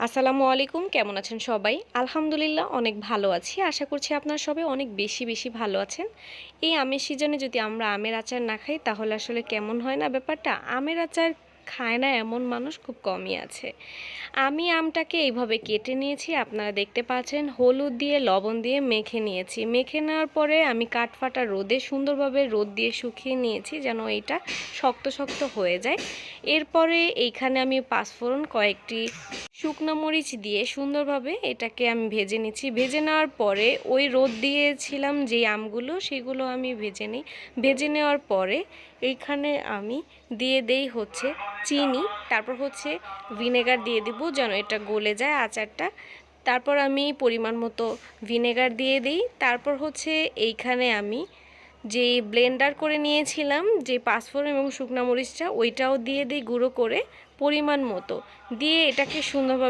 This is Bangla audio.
আসসালামু আলাইকুম, কেমন আছেন সবাই? আলহামদুলিল্লাহ অনেক ভালো আছি। আশা করছি আপনারা সবাই অনেক বেশি বেশি ভালো আছেন। এই আমের সিজনে যদি আমরা আমের আচার না খাই তাহলে আসলে কেমন হয় না ব্যাপারটা? আমের আচার খায় না এমন মানুষ খুব কমই আছে। আমি আমটাকে এইভাবে কেটে নিয়েছি, আপনারা দেখতে পাচ্ছেন। হলুদ দিয়ে লবণ দিয়ে মেখে নিয়েছি। মেখে নেওয়ার পরে আমি কাঠফাটা রোদে সুন্দরভাবে রোদ দিয়ে শুকিয়ে নিয়েছি যেন এটা শক্ত শক্ত হয়ে যায়। এরপরে এইখানে আমি পাঁচফোড়ন কয়েকটি শুকনো মরিচ দিয়ে সুন্দরভাবে এটাকে আমি ভেজে নিচ্ছি। ভেজে নেওয়ার পরে ওই রোদ দিয়েছিলাম যে আমগুলো সেগুলো আমি ভেজে নিই। ভেজে নেওয়ার পরে এইখানে আমি দিয়ে দেই হচ্ছে চিনি, তারপর হচ্ছে ভিনেগার দিয়ে দিব যেন এটা গলে যায় আচারটা। তারপর আমি পরিমাণ মতো ভিনেগার দিয়ে দিই। তারপর হচ্ছে এইখানে আমি যে ব্লেন্ডার করে নিয়েছিলাম যে পাঁচফোড়ন এবং শুকনো মরিচটা, ওইটাও দিয়ে দিই গুঁড়ো করে পরিমাণ মতো, দিয়ে এটাকে সুন্দরভাবে